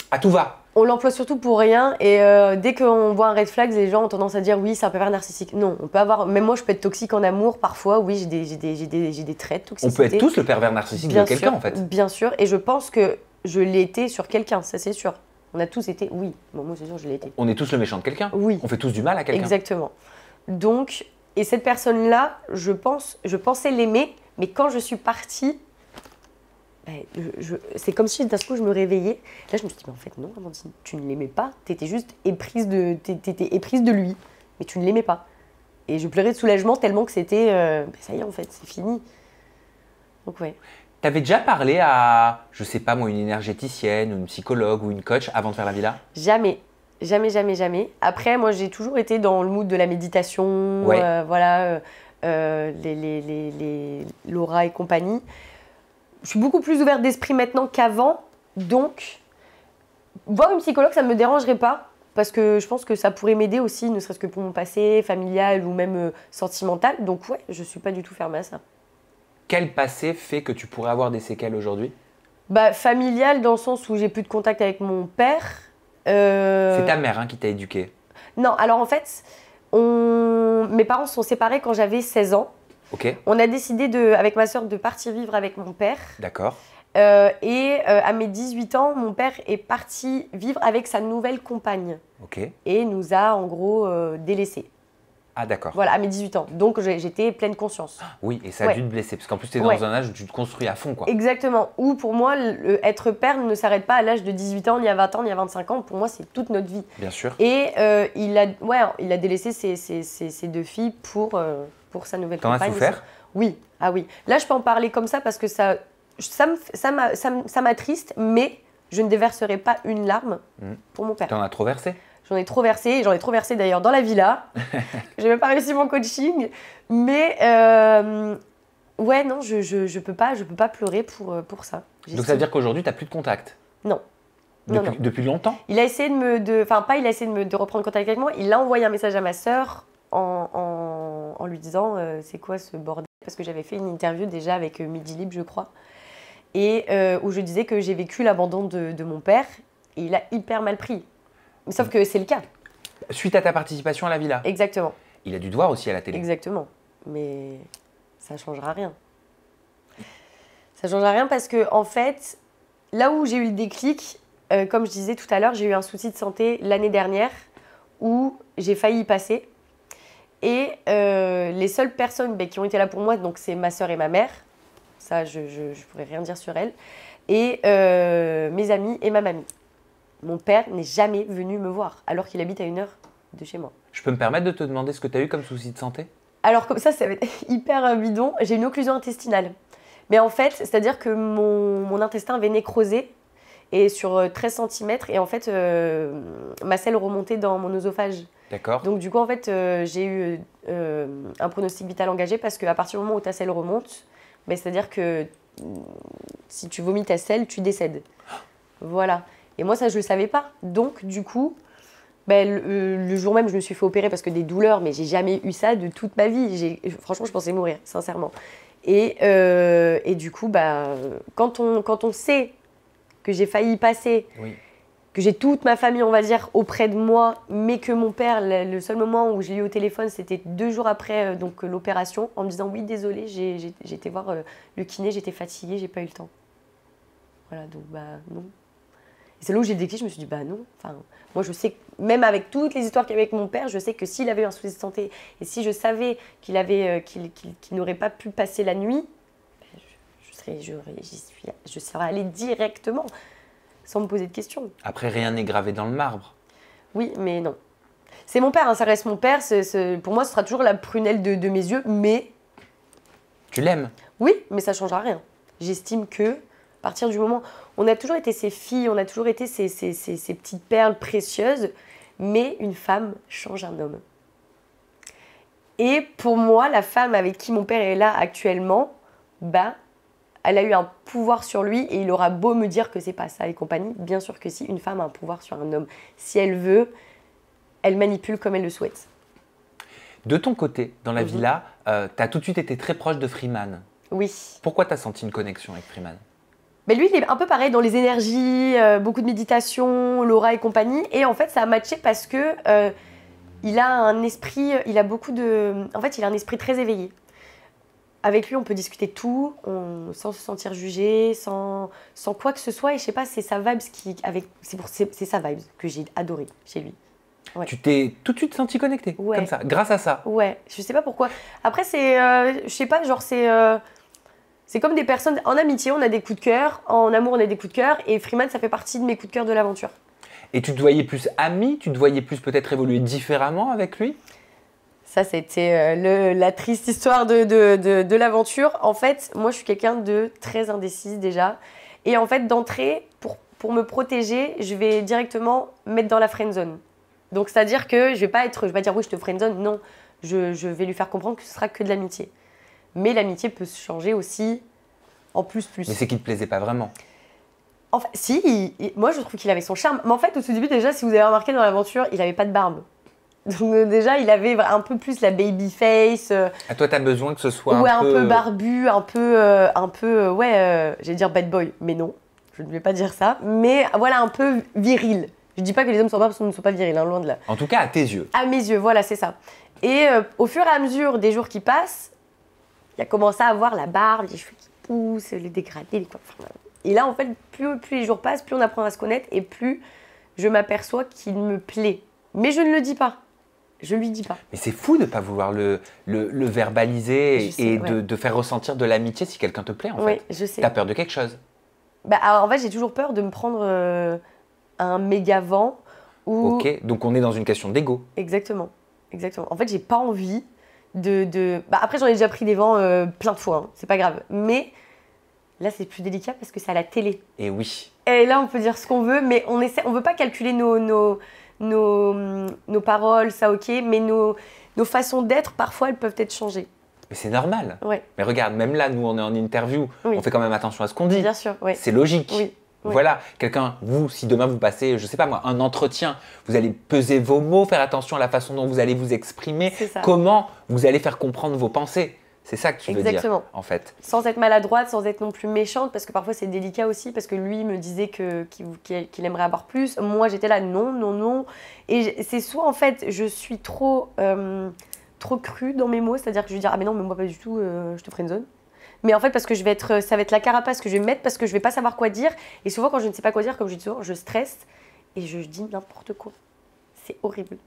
à tout va. On l'emploie surtout pour rien et dès qu'on voit un red flag, les gens ont tendance à dire oui, c'est un pervers narcissique. Non, on peut avoir. Même moi, je peux être toxique en amour parfois. Oui, j'ai des traits de toxicité. On peut être tous le pervers narcissique de quelqu'un, en fait. Bien sûr, et je pense que je l'ai été sur quelqu'un, ça c'est sûr. On a tous été, oui. Bon, moi c'est sûr, je l'ai été. On est tous le méchant de quelqu'un. Oui. On fait tous du mal à quelqu'un. Exactement. Donc, et cette personne-là, je pensais l'aimer, mais quand je suis partie, c'est comme si d'un coup je me réveillais. Là, je me suis dit, mais en fait, non, Amandine, tu ne l'aimais pas. T'étais juste éprise de lui, mais tu ne l'aimais pas. Et je pleurais de soulagement tellement que c'était, ça y est, en fait, c'est fini. Donc, ouais. T'avais déjà parlé à, je sais pas moi, une énergéticienne, ou une psychologue ou une coach avant de faire la villa? Jamais. Jamais, jamais, jamais. Après, moi, j'ai toujours été dans le mood de la méditation, Ouais. voilà, l'aura et compagnie. Je suis beaucoup plus ouverte d'esprit maintenant qu'avant, donc voir une psychologue, ça ne me dérangerait pas, parce que je pense que ça pourrait m'aider aussi, ne serait-ce que pour mon passé familial ou même sentimental. Donc ouais, je ne suis pas du tout fermée à ça. Quel passé fait que tu pourrais avoir des séquelles aujourd'hui? Bah, familial dans le sens où j'ai plus de contact avec mon père. C'est ta mère qui t'a éduqué? Non, alors en fait, mes parents se sont séparés quand j'avais 16 ans. Ok. On a décidé avec ma sœur de partir vivre avec mon père. D'accord. À mes 18 ans, mon père est parti vivre avec sa nouvelle compagne. Ok. Et nous a en gros délaissés. Ah d'accord. Voilà, à mes 18 ans. Donc j'étais pleine conscience. Oui, et ça a dû te blesser, parce qu'en plus tu es dans un âge où tu te construis à fond, quoi. Exactement. Ou pour moi, être père ne s'arrête pas à l'âge de 18 ans, ni à 20 ans, ni à 25 ans. Pour moi, c'est toute notre vie. Bien sûr. Et il a délaissé ses deux filles pour sa nouvelle compagne. T'en as souffert? Oui, ah oui. Là, je peux en parler comme ça parce que ça m'attriste, mais je ne déverserai pas une larme pour mon père. T'en as trop versé? J'en ai trop versé d'ailleurs dans la villa. J'ai même pas réussi mon coaching, mais ouais, non, je peux pas pleurer pour ça. Donc ça veut dire qu'aujourd'hui tu n'as plus de contact? Non. Depuis longtemps? Il a essayé de reprendre contact avec moi. Il a envoyé un message à ma sœur en lui disant c'est quoi ce bordel, parce que j'avais fait une interview déjà avec Midi Libre, je crois, et où je disais que j'ai vécu l'abandon de mon père, et il a hyper mal pris. Sauf que c'est le cas. Suite à ta participation à la villa? Exactement. Il a dû te voir aussi à la télé? Exactement. Mais ça ne changera rien. Ça ne changera rien parce que, en fait, là où j'ai eu le déclic, comme je disais tout à l'heure, j'ai eu un souci de santé l'année dernière où j'ai failli y passer. Et les seules personnes qui ont été là pour moi, donc c'est ma sœur et ma mère. Ça, je ne pourrais rien dire sur elles. Et mes amis et ma mamie. Mon père n'est jamais venu me voir, alors qu'il habite à 1 heure de chez moi. Je peux me permettre de te demander ce que tu as eu comme souci de santé? Alors comme ça va être hyper bidon. J'ai une occlusion intestinale. Mais en fait, c'est-à-dire que mon intestin avait nécrosé et sur 13 cm. Et en fait, ma selle remontait dans mon œsophage. D'accord. Donc du coup, en fait, j'ai eu un pronostic vital engagé parce qu'à partir du moment où ta selle remonte, c'est-à-dire que si tu vomis ta selle, tu décèdes. Voilà. Et moi, ça, je ne le savais pas. Donc, du coup, le jour même, je me suis fait opérer parce que des douleurs, mais j'ai jamais eu ça de toute ma vie. Franchement, je pensais mourir, sincèrement. Et du coup, quand on sait que j'ai failli y passer, oui, que j'ai toute ma famille, on va dire, auprès de moi, mais que mon père, le seul moment où je l'ai eu au téléphone, c'était 2 jours après l'opération, en me disant « Oui, désolée, j'ai été voir le kiné, j'étais fatiguée, j'ai pas eu le temps. » Voilà, donc non. Et c'est là où j'ai le déclic, je me suis dit, non. Enfin, moi, je sais que même avec toutes les histoires qu'il y avait avec mon père, je sais que s'il avait eu un souci de santé et si je savais qu'il n'aurait pas pu passer la nuit, je serais allée directement, sans me poser de questions. Après, rien n'est gravé dans le marbre. Oui, mais non. C'est mon père, ça reste mon père. Pour moi, ce sera toujours la prunelle de mes yeux, mais... Tu l'aimes? Oui, mais ça ne changera rien. J'estime que... À partir du moment, on a toujours été ces filles, on a toujours été ces petites perles précieuses, mais une femme change un homme. Et pour moi, la femme avec qui mon père est là actuellement, bah, elle a eu un pouvoir sur lui et il aura beau me dire que c'est pas ça et compagnie. Bien sûr que si une femme a un pouvoir sur un homme, si elle veut, elle manipule comme elle le souhaite. De ton côté, dans la villa, tu as tout de suite été très proche de Freeman. Oui. Pourquoi tu as senti une connexion avec Freeman? Mais lui, il est un peu pareil dans les énergies, beaucoup de méditation, l'aura et compagnie. Et en fait, ça a matché parce que il a un esprit, il a beaucoup de... En fait, il a un esprit très éveillé. Avec lui, on peut discuter de tout, sans se sentir jugé, sans quoi que ce soit. Et je sais pas, c'est sa vibe c'est sa vibe que j'ai adoré chez lui. Ouais. Tu t'es tout de suite senti connecté, comme ça, grâce à ça. Ouais, je sais pas pourquoi. Après, je sais pas, genre c'est comme des personnes, en amitié, on a des coups de cœur, en amour, on a des coups de cœur, et Freeman, ça fait partie de mes coups de cœur de l'aventure. Et tu te voyais plus ami, tu te voyais plus peut-être évoluer différemment avec lui? Ça, c'était la triste histoire de l'aventure. En fait, moi, je suis quelqu'un de très indécise déjà. Et en fait, d'entrée, pour me protéger, je vais directement mettre dans la friendzone. Donc, c'est-à-dire que je vais pas dire oui, je te friendzone. Non, je vais lui faire comprendre que ce sera que de l'amitié. Mais l'amitié peut se changer aussi en plus. Mais c'est qu'il te plaisait pas vraiment. En fait, si, moi, je trouve qu'il avait son charme. Mais en fait, au tout début, déjà, si vous avez remarqué dans l'aventure, il avait pas de barbe. Donc déjà, il avait un peu plus la baby face. À toi, tu as besoin que ce soit un peu barbu, j'allais dire bad boy, mais non, je ne vais pas dire ça. Mais voilà, un peu viril. Je dis pas que les hommes ne sont pas virils, hein, loin de là. En tout cas, à tes yeux. À mes yeux, voilà, c'est ça. Et au fur et à mesure des jours qui passent, il a commencé à avoir la barbe, les cheveux qui poussent, les dégradés, les coiffures. Et là, en fait, plus les jours passent, plus on apprend à se connaître et plus je m'aperçois qu'il me plaît. Mais je ne le dis pas. Je lui dis pas. Mais c'est fou de ne pas vouloir le verbaliser et ouais. de faire ressentir de l'amitié si quelqu'un te plaît, en fait. Oui, je sais. T'as peur de quelque chose? Alors, en fait, j'ai toujours peur de me prendre un méga vent. Ok, donc on est dans une question d'ego. Exactement. En fait, j'ai pas envie après, j'en ai déjà pris des vents plein de fois, hein. C'est pas grave. Mais là, c'est plus délicat parce que c'est à la télé. Et oui. Et là, on peut dire ce qu'on veut, mais on veut pas calculer nos paroles, ça ok, mais nos façons d'être, parfois, elles peuvent être changées. Mais c'est normal. Ouais. Mais regarde, même là, nous, on est en interview, oui. on fait quand même attention à ce qu'on dit. Bien sûr, oui. C'est logique. Oui. Voilà, si demain vous passez, je sais pas moi, un entretien, vous allez peser vos mots, faire attention à la façon dont vous allez vous exprimer, comment vous allez faire comprendre vos pensées. C'est ça que tu veux dire, en fait. Sans être maladroite, sans être non plus méchante, parce que parfois c'est délicat aussi, parce que lui me disait qu'il aimerait avoir plus. Moi, j'étais là, non. Et c'est soit, en fait, je suis trop crue dans mes mots, c'est-à-dire que je vais dire, ah mais non, mais moi pas du tout, je te friendzone. Mais en fait, parce que ça va être la carapace que je vais mettre, parce que je vais pas savoir quoi dire. Et souvent, quand je ne sais pas quoi dire, comme je dis souvent, je stresse et je dis n'importe quoi. C'est horrible.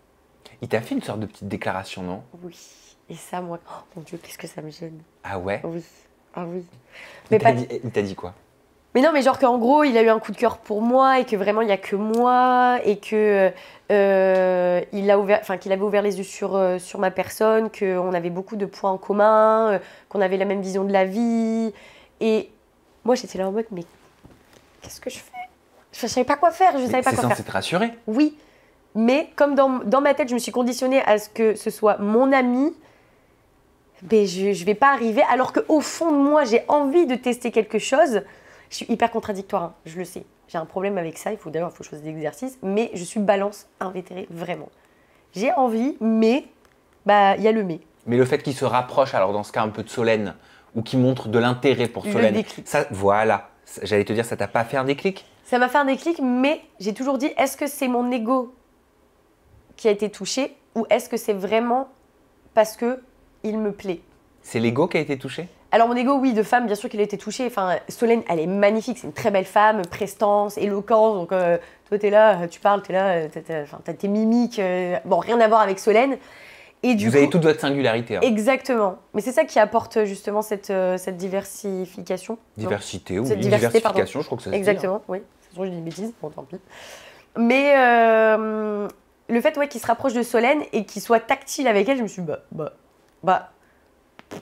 Il t'a fait une sorte de petite déclaration, non? Oui. Et ça, moi, oh mon Dieu, qu'est-ce que ça me gêne. Ah ouais? Oui. Ah oui. Il t'a dit quoi? Mais non, mais genre qu'en gros, il a eu un coup de cœur pour moi et que vraiment, il n'y a que moi et que qu'il avait ouvert les yeux sur ma personne, qu'on avait beaucoup de points en commun, qu'on avait la même vision de la vie. Et moi, j'étais là en mode, mais qu'est-ce que je fais? Je ne savais pas quoi faire, C'est censé te rassurer. Oui, mais comme dans ma tête, je me suis conditionnée à ce que ce soit mon ami, mais je ne vais pas arriver, alors qu'au fond de moi, j'ai envie de tester quelque chose. Je suis hyper contradictoire, hein, je le sais. J'ai un problème avec ça, il faut choisir des exercices, mais je suis balance invétérée, vraiment. J'ai envie, mais il y a le mais. Mais le fait qu'il se rapproche, alors dans ce cas un peu de Solène, ou qu'il montre de l'intérêt pour Solène, le déclic. Ça, voilà, j'allais te dire, ça t'a pas fait un déclic? Ça m'a fait un déclic, mais j'ai toujours dit, est-ce que c'est mon ego qui a été touché, ou est-ce que c'est vraiment parce qu'il me plaît? C'est l'ego qui a été touché? Alors mon ego, oui, de femme, bien sûr qu'il a été touché. Enfin, Solène, elle est magnifique, c'est une très belle femme, prestance, éloquence. Donc toi, t'es là, tu parles, t'es là, t'as tes mimiques. Bon, rien à voir avec Solène. Et vous avez toute votre singularité. Hein. Exactement. Mais c'est ça qui apporte justement cette diversification. Diversité, oui. Cette diversification, je crois que ça se dit. Exactement, oui. Je dis des bêtises, bon, tant pis. Mais le fait qu'il se rapproche de Solène et qu'il soit tactile avec elle, je me suis dit,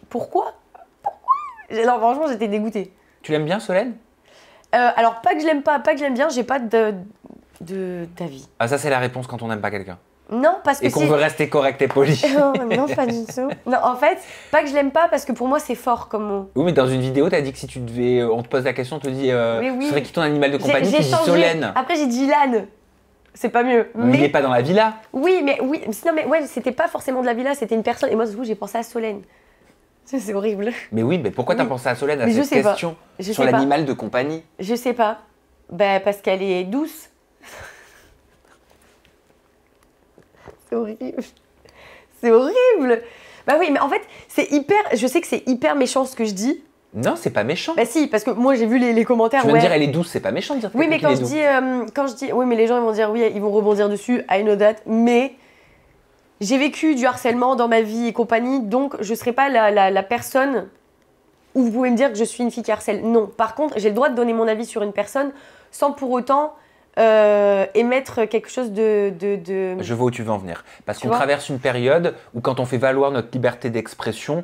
pourquoi? Non, franchement, j'étais dégoûtée. Tu l'aimes bien, Solène? Alors, pas que je l'aime pas, pas que je l'aime bien, j'ai pas d'avis. Ah, ça, c'est la réponse quand on n'aime pas quelqu'un. Non, parce que Et qu'on veut rester correct et poli. Non, pas du tout. Non, en fait, pas que je l'aime pas, parce que pour moi, c'est fort comme mot. Oui, mais dans une vidéo, tu as dit que si tu devais. On te pose la question, on te dit. Oui. Ce serait qui ton animal de compagnie? J'ai Tu dis changé. Solène. Après, j'ai dit l'âne. C'est pas mieux. Mais il n'est pas dans la villa. Oui, mais non, mais ouais, c'était pas forcément de la villa, c'était une personne. Et moi, du coup, j'ai pensé à Solène. C'est horrible. Mais oui, mais pourquoi t'as Oui. pensé à Solène à Mais je cette sais pas. question Je sur sais pas. l'animal de compagnie? Je sais pas. Bah, parce qu'elle est douce. C'est horrible. C'est horrible. Bah oui, mais en fait, c'est hyper. Je sais que c'est hyper méchant ce que je dis. Non, c'est pas méchant. Bah si, parce que moi j'ai vu les commentaires. Tu viens de Ouais. dire elle est douce, c'est pas méchant de dire Oui, mais quelqu'un qu'il est doux. quand je dis, oui, mais les gens ils vont dire oui, ils vont rebondir dessus. I know that. Mais j'ai vécu du harcèlement dans ma vie et compagnie, donc je serai pas la personne où vous pouvez me dire que je suis une fille qui harcèle. Non. Par contre, j'ai le droit de donner mon avis sur une personne sans pour autant émettre quelque chose de. Je vois où tu veux en venir. Parce Tu qu'on vois traverse une période où quand on fait valoir notre liberté d'expression,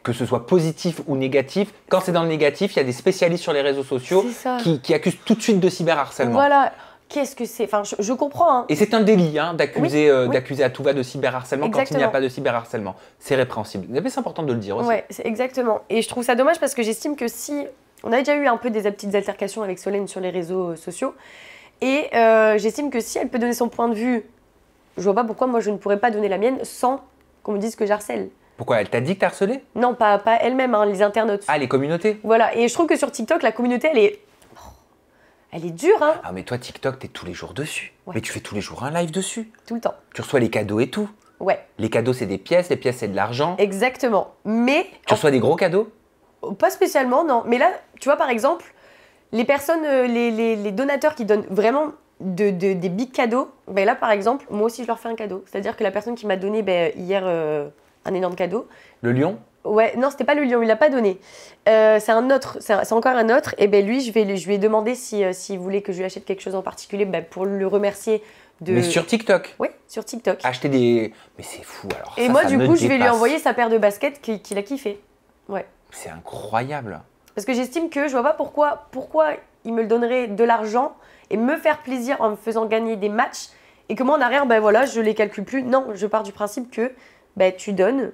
que ce soit positif ou négatif, quand c'est dans le négatif, il y a des spécialistes sur les réseaux sociaux C'est ça. qui accusent tout de suite de cyberharcèlement. Voilà. Qu'est-ce que c'est? Enfin, je comprends. Hein. Et c'est un délit d'accuser Oui. d'accuser à tout va de cyberharcèlement quand il n'y a Exactement. pas de cyberharcèlement. C'est répréhensible. Mais c'est important de le dire aussi. Ouais, c'est exactement. Et je trouve ça dommage parce que j'estime que si. On a déjà eu un peu des petites altercations avec Solène sur les réseaux sociaux. Et j'estime que si elle peut donner son point de vue, je vois pas pourquoi moi je ne pourrais pas donner la mienne sans qu'on me dise que j'harcèle. Pourquoi? Elle t'a dit que t'as harcelé? Non, pas elle-même, hein, les internautes. Ah, les communautés? Voilà. Et je trouve que sur TikTok, la communauté, elle est dure, hein, Ah, mais toi, TikTok, t'es tous les jours dessus. Ouais. Mais tu fais tous les jours un live dessus. tout le temps. Tu reçois les cadeaux et tout. Ouais, Les cadeaux, c'est des pièces, les pièces, c'est de l'argent. exactement. Mais Tu reçois des gros cadeaux? pas spécialement, non. Mais là, tu vois, par exemple, les personnes, les donateurs qui donnent vraiment des big cadeaux, ben là, par exemple, moi aussi, je leur fais un cadeau. C'est-à-dire que la personne qui m'a donné hier un énorme cadeau, Le lion? ouais, non, c'était pas le lion, il l'a pas donné. C'est un autre, c'est encore un autre. Et ben lui, je lui ai demandé s'il voulait que je lui achète quelque chose en particulier pour le remercier de. Mais sur TikTok? Oui, sur TikTok. Acheter des... Mais c'est fou alors. Et ça, moi, ça du me coup, je vais lui dépasse. envoyer sa paire de baskets qu'il a kiffé. Ouais. C'est incroyable. Parce que j'estime que je vois pas pourquoi il me le donnerait de l'argent et me faire plaisir en me faisant gagner des matchs et que moi en arrière, ben voilà, je les calcule plus. Non, je pars du principe que ben, tu donnes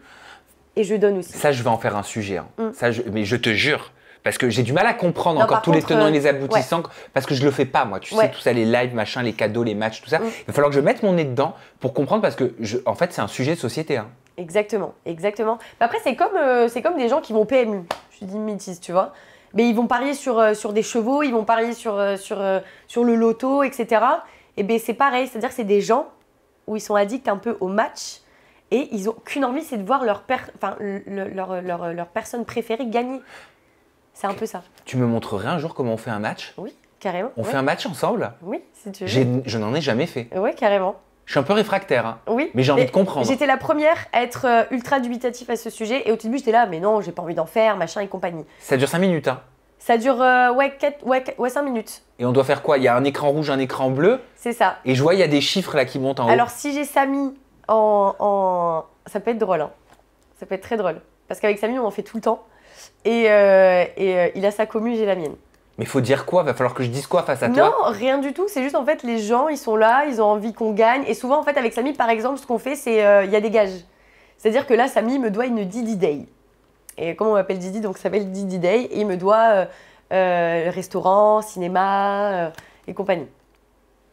et je donne aussi. Ça, je vais en faire un sujet. Hein. Mm. Mais je te jure. Parce que j'ai du mal à comprendre Non, encore par tous les contre, tenants et les aboutissants. Parce que je le fais pas, moi. Tu sais, Ouais. tout ça, les lives, machin, les cadeaux, les matchs, tout ça. Mm. Il va falloir que je mette mon nez dedans pour comprendre parce que, en fait, c'est un sujet de société. Hein. Exactement, exactement. Mais après, c'est comme des gens qui vont PMU. Je dis une bêtise, tu vois. Mais ils vont parier sur des chevaux, ils vont parier sur le loto, etc. Et bien, c'est pareil. C'est-à-dire que c'est des gens où ils sont addicts un peu au match et ils n'ont qu'une envie, c'est de voir leur personne préférée gagner. C'est un peu ça. Tu me montrerais un jour comment on fait un match? Oui, carrément. On ouais. fait un match ensemble? Oui, si tu veux. Je n'en ai jamais fait. Oui, carrément. Je suis un peu réfractaire, hein. Oui. Mais j'ai envie de comprendre. J'étais la première à être ultra dubitatif à ce sujet. Et au début, j'étais là, mais non, j'ai pas envie d'en faire, machin et compagnie. Ça dure 5 minutes, hein. Ça dure 5 minutes. Et on doit faire quoi? Il y a un écran rouge, un écran bleu. C'est ça. Et je vois, il y a des chiffres là qui montent en haut. Alors, si j'ai Samy ça peut être drôle. Hein. Ça peut être très drôle. Parce qu'avec Samy, on en fait tout le temps. Et il a sa commu, j'ai la mienne. Mais faut dire quoi? Va falloir que je dise quoi face à toi? Non, rien du tout. C'est juste, en fait, les gens, ils sont là, ils ont envie qu'on gagne. Et souvent, en fait, avec Samy, par exemple, ce qu'on fait, c'est il y a des gages. C'est-à-dire que là, Samy me doit une Didi Day. Et comment on m'appelle Didi? Donc, ça s'appelle Didi Day. Et il me doit restaurant, cinéma et compagnie.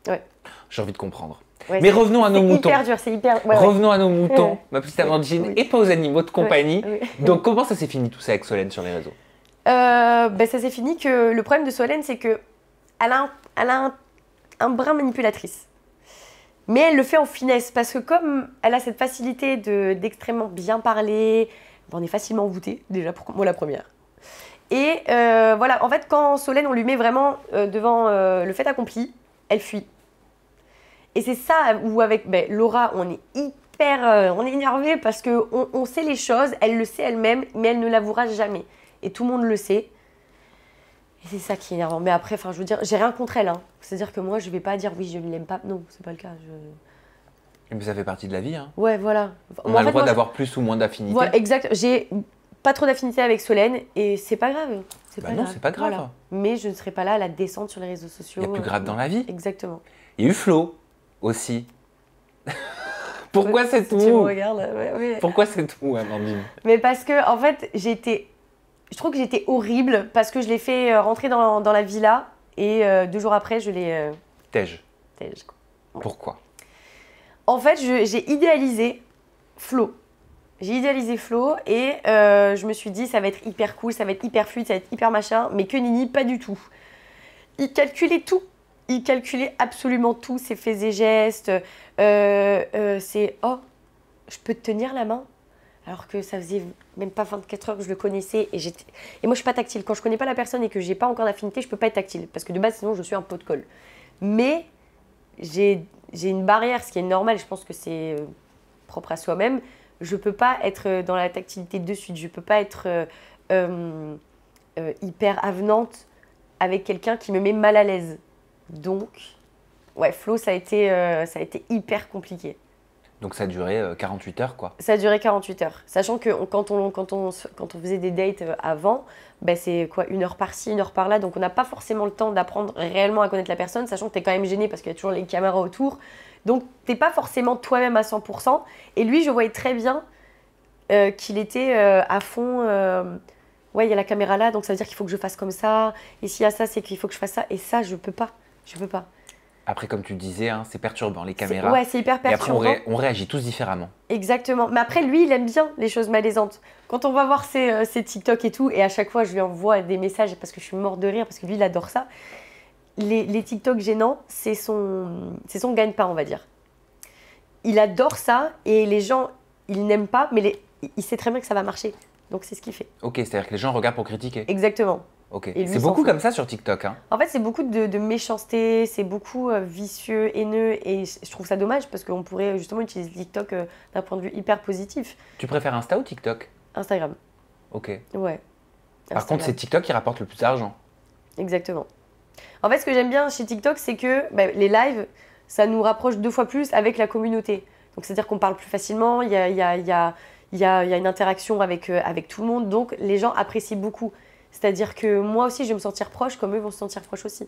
Ouais. J'ai envie de comprendre. Ouais, Mais revenons à nos c'est moutons. hyper dur, c'est hyper... Ouais, ouais. Revenons à nos moutons, Ouais. ma petite Amandine, Oui. et pas aux animaux de compagnie. Ouais, ouais. Donc, comment ça s'est fini tout ça avec Solène sur les réseaux? Ben, ça s'est fini que le problème de Solène, c'est que elle a un brin manipulatrice. Mais elle le fait en finesse parce que comme elle a cette facilité d'extrêmement bien parler, ben, on est facilement envoûté, déjà pour moi la première. Et voilà, en fait, quand Solène, on lui met vraiment devant le fait accompli, elle fuit. Et c'est ça où avec Laura, on est hyper on est énervé parce qu'on sait les choses, elle le sait elle-même, mais elle ne l'avouera jamais. Et tout le monde le sait. Et c'est ça qui est énervant. Mais après, je veux dire, j'ai rien contre elle. Hein. C'est-à-dire que moi, je vais pas dire oui, je ne l'aime pas. Non, c'est pas le cas. Mais ça fait partie de la vie. Hein. Ouais, voilà. On En a le fait, droit moi, d'avoir plus ou moins d'affinité. voilà, exact. J'ai pas trop d'affinité avec Solène et c'est pas grave. Bah non, c'est pas grave. Voilà. Mais je ne serai pas là à la descendre sur les réseaux sociaux. Il y a plus grave dans la vie. Exactement. Il y a eu Flo aussi. Pourquoi c'est Si tu me tout? regardes, ouais. Pourquoi c'est tout, Amandine? Mais parce que, en fait, je trouve que j'étais horrible parce que je l'ai fait rentrer dans la villa et 2 jours après, je l'ai Tège. tège, quoi. Ouais. Pourquoi? En fait, j'ai idéalisé Flo. J'ai idéalisé Flo et je me suis dit, ça va être hyper cool, ça va être hyper fluide, ça va être hyper machin. Mais que Nini, pas du tout. Il calculait tout. Il calculait absolument tout, ses faits et gestes. C'est « Oh, je peux te tenir la main ?» Alors que ça faisait même pas 24 heures que je le connaissais. Et moi, je suis pas tactile. Quand je connais pas la personne et que j'ai pas encore d'affinité, je peux pas être tactile. Parce que de base, sinon, je suis un pot de colle. Mais j'ai une barrière, ce qui est normal. Je pense que c'est propre à soi-même. Je peux pas être dans la tactilité de suite. Je peux pas être hyper avenante avec quelqu'un qui me met mal à l'aise. Donc, ouais, Flo, ça a été hyper compliqué. Donc ça a duré 48 heures, quoi. Ça a duré 48 heures. Sachant que quand on faisait des dates avant, bah c'est quoi, 1 heure par-ci, 1 heure par-là. Donc on n'a pas forcément le temps d'apprendre réellement à connaître la personne, sachant que tu es quand même gêné parce qu'il y a toujours les caméras autour. Donc t'es pas forcément toi-même à 100%. Et lui, je voyais très bien qu'il était à fond. Ouais, il y a la caméra là, donc ça veut dire qu'il faut que je fasse comme ça. Et s'il y a ça, c'est qu'il faut que je fasse ça. Et ça, je peux pas. Je peux pas. Après, comme tu disais, hein, c'est perturbant, les caméras. Ouais, c'est hyper perturbant. Et après, on réagit tous différemment. Exactement. Mais après, lui, il aime bien les choses malaisantes. Quand on va voir ses TikTok et tout, et à chaque fois, je lui envoie des messages parce que je suis morte de rire, parce que lui, il adore ça. Les TikTok gênants, c'est son gagne-pain, on va dire. Il adore ça, et les gens, ils n'aiment pas, mais il sait très bien que ça va marcher. Donc, c'est ce qu'il fait. Ok, c'est-à-dire que les gens regardent pour critiquer. Exactement. Ok. Et lui, C'est s'en beaucoup fout. comme ça sur TikTok, hein. En fait, c'est beaucoup de méchanceté, c'est beaucoup vicieux, haineux, et je trouve ça dommage parce qu'on pourrait justement utiliser TikTok d'un point de vue hyper positif. Tu préfères Insta ou TikTok? Instagram, Ok. ouais. Par Instagram. contre, c'est TikTok qui rapporte le plus d'argent. Exactement. En fait, ce que j'aime bien chez TikTok, c'est que les lives, ça nous rapproche 2 fois plus avec la communauté. Donc, c'est-à-dire qu'on parle plus facilement, il y a une interaction avec tout le monde, donc les gens apprécient beaucoup. C'est-à-dire que moi aussi, je vais me sentir proche, comme eux vont se sentir proches aussi.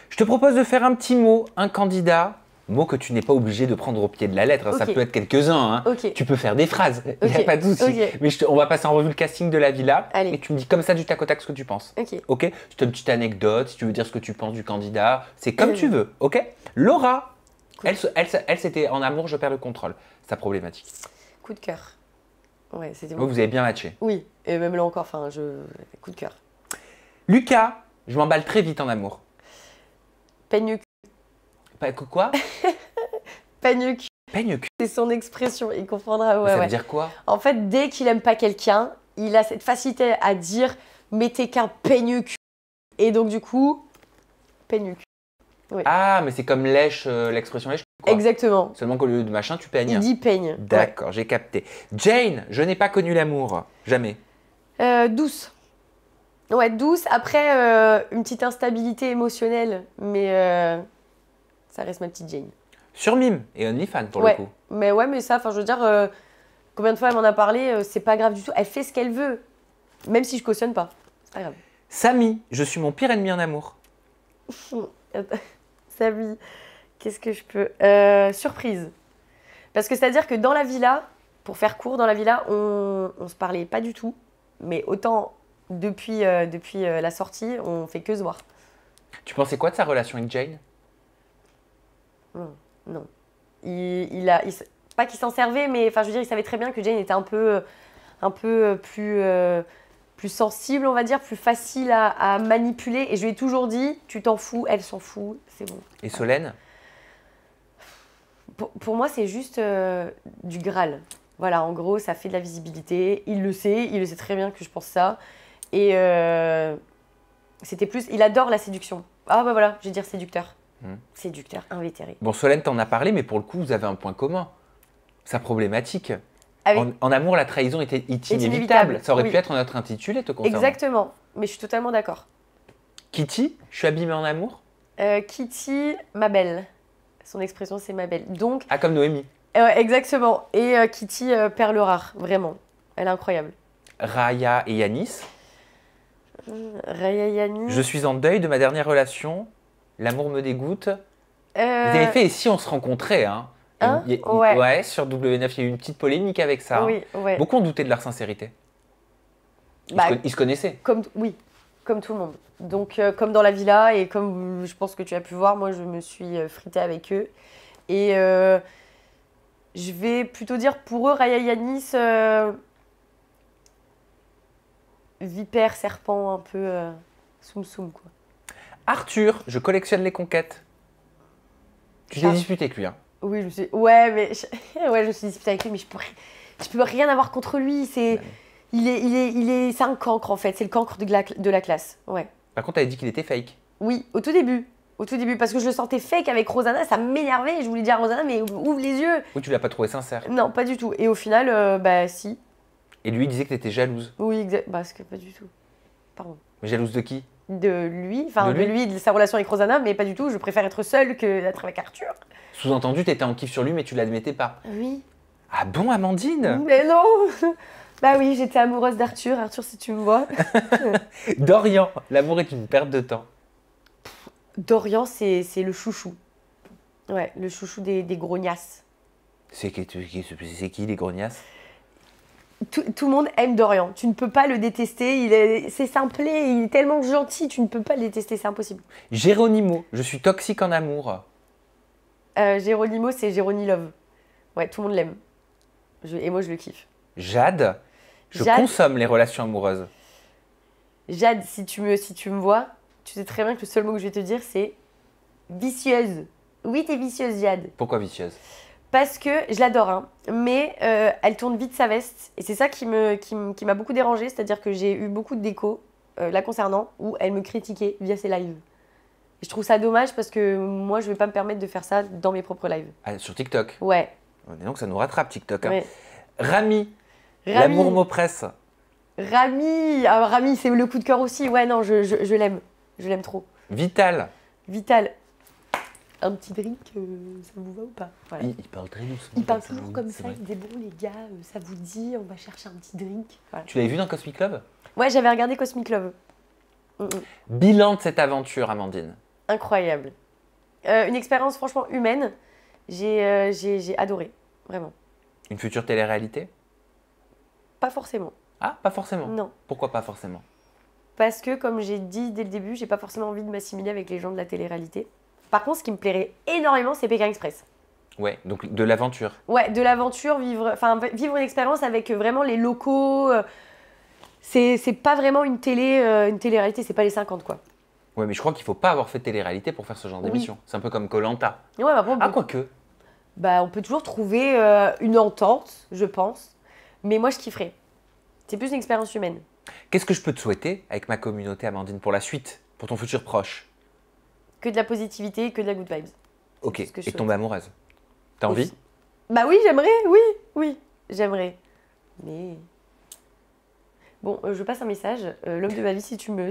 Je te propose de faire un petit mot, un candidat. Mot que tu n'es pas obligé de prendre au pied de la lettre. Ça Ok. peut être quelques-uns. Hein. Ok. Tu peux faire des phrases. Il n'y a Ok. pas de souci. Ok. Mais on va passer en revue le casting de la villa. Allez. Et tu me dis comme ça du tac au tac ce que tu penses. Ok. Ok. C'est une petite anecdote. Si tu veux dire ce que tu penses du candidat, c'est comme tu veux. Ok. Laura, Cool. elle c'était en amour, je perds le contrôle. Sa problématique. Coup de cœur. Ouais, c'était Vous, vous avez bien matché. Oui, et même là encore, coup de cœur. Lucas, je m'emballe très vite en amour. Peigne cul. Quoi? Peigne cul, Peigne cul. c'est son expression, il comprendra. Ouais, Ça veut ouais. dire quoi? En fait, dès qu'il aime pas quelqu'un, il a cette facilité à dire « mais t'es qu'un peigne cul ». Et donc du coup, peigne cul. Ah, mais c'est comme lèche, l'expression lèche. Quoi. Exactement. Seulement qu'au lieu de machin, tu peignes. Il dit peigne. D'accord, j'ai capté. Jane, je n'ai pas connu l'amour. Jamais. Ouais. Douce. Ouais, douce. Après, une petite instabilité émotionnelle, mais ça reste ma petite Jane. Sur Mime et OnlyFans pour Ouais. le coup. Mais ça, je veux dire, combien de fois elle m'en a parlé, c'est pas grave du tout. Elle fait ce qu'elle veut, même si je cautionne pas. C'est pas grave. Samy, je suis mon pire ennemi en amour. Samy, qu'est-ce que je peux surprise. Parce que c'est-à-dire que dans la villa, pour faire court, dans la villa, on se parlait pas du tout. Mais autant depuis la sortie, on fait que se voir. Tu pensais quoi de sa relation avec Jane? Non. Pas qu'il s'en servait, mais je veux dire, il savait très bien que Jane était un peu plus sensible, on va dire, plus facile à manipuler. Et je lui ai toujours dit, tu t'en fous, elle s'en fout, c'est bon. Et Solène? Pour moi, c'est juste du Graal. Voilà, en gros, ça fait de la visibilité. Il le sait très bien que je pense ça. Et c'était plus, il adore la séduction. Ah bah voilà, je vais dire séducteur. Séducteur, invétéré. Bon, Solène t'en a parlé, mais pour le coup, vous avez un point commun. Sa problématique. Avec... En amour, la trahison était inévitable. Inévitable, Ça aurait oui. pu être notre intitulé te concernant. Exactement, mais je suis totalement d'accord. Kitty, je suis abîmée en amour. Kitty, ma belle. Son expression, c'est ma belle. Donc, Ah, comme Noémie. exactement. Et Kitty, perle rare, vraiment. Elle est incroyable. Raya et Yanis. Raya Yanni. Je suis en deuil de ma dernière relation. L'amour me dégoûte. Vous avez fait Et si on se rencontrait, hein? Hein? Ouais. Ouais. Sur W9, il y a eu une petite polémique avec ça. Oui, ouais. Beaucoup ont douté de leur sincérité. Bah, Ils se connaissaient. oui, comme tout le monde. Donc, comme dans la villa, et comme je pense que tu as pu voir, moi, je me suis fritée avec eux. Et je vais plutôt dire pour eux, Raya et Yanis, vipère, serpent, un peu soum-soum, quoi. Arthur, je collectionne les conquêtes. Tu t'es disputé avec lui, hein? Oui, je me suis... Ouais, mais... ouais, je me suis disputée avec lui, mais je peux rien avoir contre lui. C'est... C'est un cancre, en fait. C'est le cancre de la classe. Ouais. Par contre, tu avais dit qu'il était fake. Oui, au tout début. Au tout début, parce que je le sentais fake avec Rosanna, ça m'énervait. Je voulais dire à Rosanna, mais ouvre les yeux. Oui, tu l'as pas trouvé sincère. Non, pas du tout. Et au final, bah si. Et lui, il disait que tu étais jalouse. Oui, exact. Parce que pas du tout. Pardon. Mais jalouse de qui? De lui, enfin De de lui, de sa relation avec Rosanna, mais pas du tout. Je préfère être seule que d'être avec Arthur. Sous-entendu, tu étais en kiff sur lui, mais tu l'admettais pas. Oui. Ah bon, Amandine? Mais non. Bah oui, j'étais amoureuse d'Arthur. Arthur, si tu me vois. Dorian, l'amour est une perte de temps. Dorian, c'est le chouchou. Ouais, le chouchou des grognasses. C'est qui les grognasses? Tout le monde aime Dorian. Tu ne peux pas le détester. C'est simplé, il est tellement gentil, tu ne peux pas le détester, c'est impossible. Géronimo, je suis toxique en amour. Géronimo, c'est Géroni Love. Ouais, tout le monde l'aime. Et moi, je le kiffe. Jade, je consomme les relations amoureuses. Jade, si tu me vois, tu sais très bien que le seul mot que je vais te dire, c'est vicieuse. Oui, t'es vicieuse, Jade. Pourquoi vicieuse? Parce que je l'adore, hein, mais elle tourne vite sa veste. Et c'est ça qui m'a beaucoup dérangée. C'est-à-dire que j'ai eu beaucoup d'échos la concernant où elle me critiquait via ses lives. Et je trouve ça dommage parce que moi, je ne vais pas me permettre de faire ça dans mes propres lives. Ah, sur TikTok? Ouais. Donc ça nous rattrape, TikTok. Hein. Ouais. Rami, l'amour m'oppresse. Rami, c'est le coup de cœur aussi. Ouais, non, je l'aime. Je l'aime trop. Vital. Vital. Un petit drink, ça vous va ou pas? Voilà. Il parle très doucement. Il parle toujours comme ça, il dit bon les gars, ça vous dit, on va chercher un petit drink. Voilà. Tu l'avais vu dans Cosmic Love? Ouais, j'avais regardé Cosmic Love. Bilan de cette aventure, Amandine. Incroyable. Une expérience franchement humaine. J'ai adoré, vraiment. Une future télé-réalité? Pas forcément. Ah, pas forcément? Non. Pourquoi pas forcément? Parce que, comme j'ai dit dès le début, j'ai pas forcément envie de m'assimiler avec les gens de la télé-réalité. Par contre, ce qui me plairait énormément, c'est Pékin Express. Ouais, donc de l'aventure. Ouais, de l'aventure, vivre une expérience avec vraiment les locaux. C'est pas vraiment une télé-réalité, c'est pas les 50 quoi. Ouais, mais je crois qu'il faut pas avoir fait de télé-réalité pour faire ce genre d'émission. C'est un peu comme Koh-Lanta. Ouais, bah, bon, Ah, quoique. Bah, on peut toujours trouver une entente, je pense. Mais moi, je kifferais. C'est plus une expérience humaine. Qu'est-ce que je peux te souhaiter avec ma communauté, Amandine, pour la suite, pour ton futur proche? Que de la positivité, que de la good vibes. Ok, et tomber amoureuse. T'as envie? Bah oui, j'aimerais, oui, j'aimerais. Mais... Bon, je passe un message. L'homme de ma vie, si tu me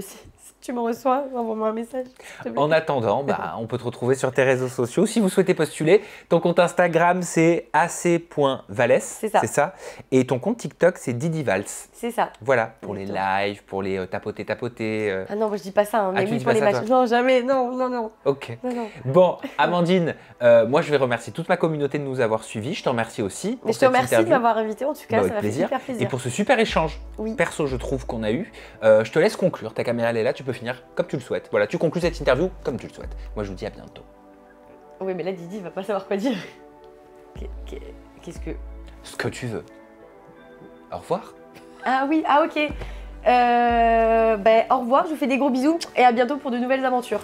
reçois, envoie-moi un message. En attendant, on peut te retrouver sur tes réseaux sociaux. Si vous souhaitez postuler, ton compte Instagram, c'est ac.vales. C'est ça. C'est ça. Et ton compte TikTok, c'est Didivals. C'est ça. Voilà, pour les lives, pour les tapoter. Ah non, moi je dis pas ça, hein, mais tu oui, dis pour pas les ça, matchs. toi? Non, jamais, non. Ok. Non. Bon, Amandine, moi je vais remercier toute ma communauté de nous avoir suivis. Je te remercie aussi. Mais je te remercie de m'avoir invité, en tout cas, ça m'a fait super plaisir. Et pour ce super échange, oui. Perso, je trouve qu'on a eu. Je te laisse conclure. Ta caméra elle est là, tu peux finir comme tu le souhaites. Voilà, tu conclus cette interview comme tu le souhaites. Moi je vous dis à bientôt. Oui, mais là, Didi va pas savoir quoi dire. Qu'est-ce que. Ce que tu veux. Au revoir. Ah oui, ok. Au revoir, je vous fais des gros bisous et à bientôt pour de nouvelles aventures.